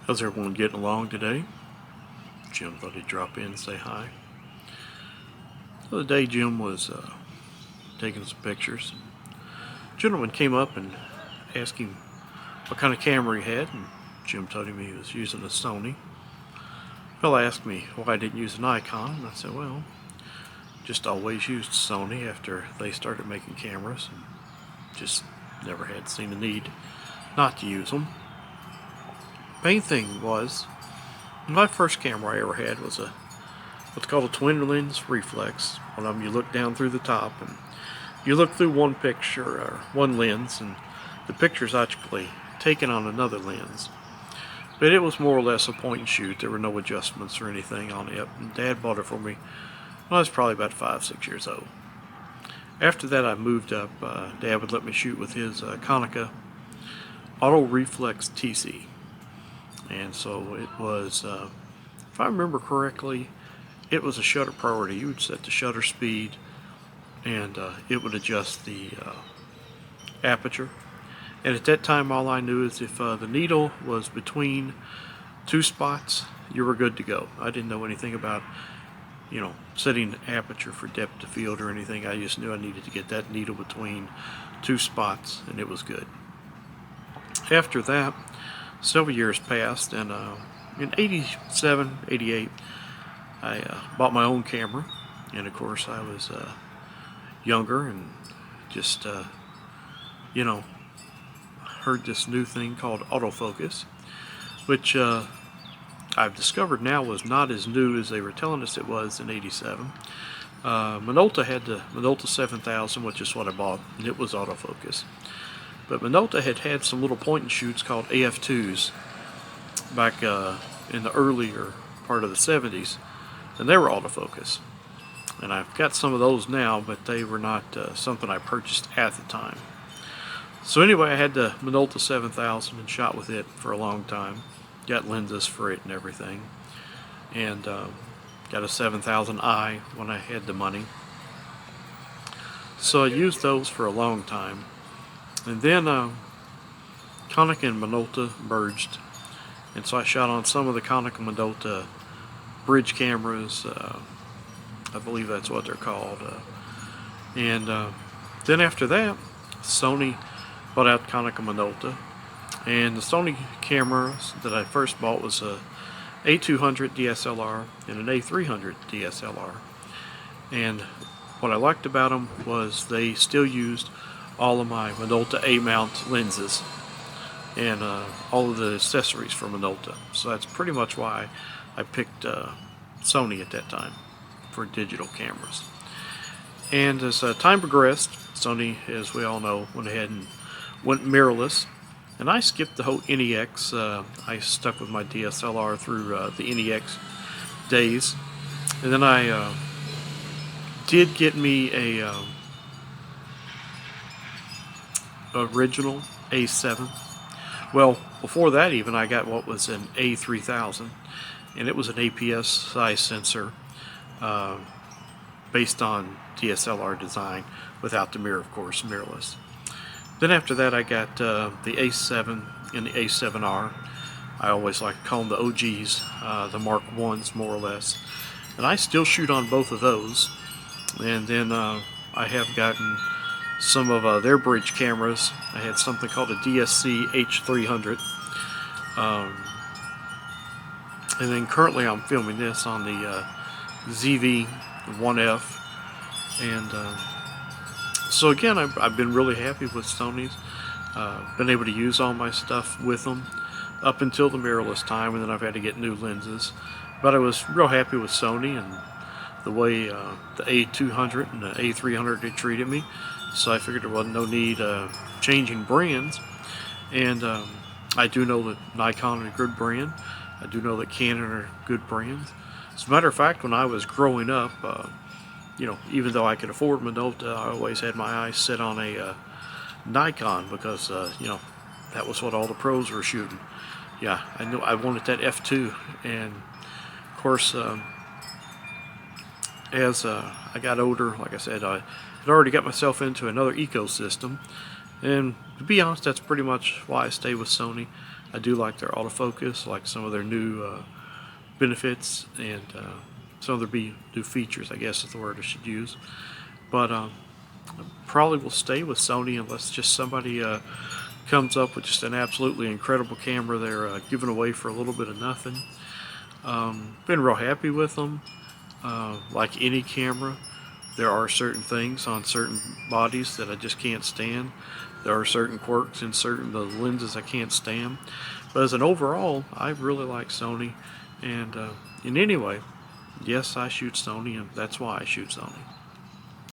How's everyone getting along today? Jim thought he'd drop in and say hi. The other day Jim was taking some pictures. A gentleman came up and asked him what kind of camera he had, and Jim told him he was using a Sony. The fellow asked me why I didn't use a Nikon, and I said, well, just always used Sony after they started making cameras, and just never had seen the need not to use them. Main thing was, my first camera I ever had was what's called a twin lens reflex. One of them you look down through the top and you look through one picture or one lens, and the picture's actually taken on another lens. But it was more or less a point and shoot. There were no adjustments or anything on it. And Dad bought it for me when I was probably about 5-6 years old. After that I moved up. Dad would let me shoot with his Konica Auto Reflex TC. And so it was, if I remember correctly, it was a shutter priority. You would set the shutter speed and it would adjust the aperture. And at that time all I knew is if the needle was between two spots, you were good to go. I didn't know anything about, setting aperture for depth of field or anything. I just knew I needed to get that needle between two spots and it was good. After that, several years passed, and in 87, 88, I bought my own camera, and of course I was younger and just, heard this new thing called autofocus, which I've discovered now was not as new as they were telling us it was in 87. Minolta had the Minolta 7000, which is what I bought, and it was autofocus. But Minolta had some little point and shoots called AF2s back in the earlier part of the 70s, and they were autofocus. And I've got some of those now, but they were not something I purchased at the time. So anyway, I had the Minolta 7000 and shot with it for a long time. Got lenses for it and everything. And got a 7000i when I had the money. So I used those for a long time. And then Konica and Minolta merged, and so I shot on some of the Konica Minolta bridge cameras. I believe that's what they're called. And then after that, Sony bought out Konica Minolta, and the Sony cameras that I first bought was a A200 DSLR and an A300 DSLR. And what I liked about them was they still used all of my Minolta A-mount lenses and all of the accessories for Minolta. So that's pretty much why I picked Sony at that time for digital cameras. And as time progressed, Sony, as we all know, went ahead and went mirrorless. And I skipped the whole NEX. I stuck with my DSLR through the NEX days. And then I did get me a original A7. Well, before that even I got what was an A3000, and it was an APS size sensor based on DSLR design without the mirror, of course, mirrorless. Then after that I got the A7 and the A7R. I always like to call them the OGs, the Mark 1s more or less. And I still shoot on both of those. And then I have gotten some of their bridge cameras. I had something called a DSC H300. And then currently I'm filming this on the ZV-1F. And so again, I've been really happy with Sony's. Been able to use all my stuff with them up until the mirrorless time, and then I've had to get new lenses. But I was real happy with Sony and the way the A200 and the A300 had treated me. So I figured there wasn't no need changing brands. And I do know that Nikon is a good brand. I do know that Canon are good brands. As a matter of fact, when I was growing up, even though I could afford Minolta, I always had my eyes set on a Nikon because, that was what all the pros were shooting. Yeah, I knew I wanted that F2. And of course, as I got older, like I said, I had already got myself into another ecosystem, and to be honest, that's pretty much why I stay with Sony. I do like their autofocus, like some of their new benefits, and some of their new features, I guess is the word I should use. But probably will stay with Sony unless just somebody comes up with just an absolutely incredible camera they're giving away for a little bit of nothing. Been real happy with them. Like any camera, there are certain things on certain bodies that I just can't stand. There are certain quirks in certain the lenses I can't stand. But as an overall, I really like Sony. And in any way, yes, I shoot Sony, and that's why I shoot Sony.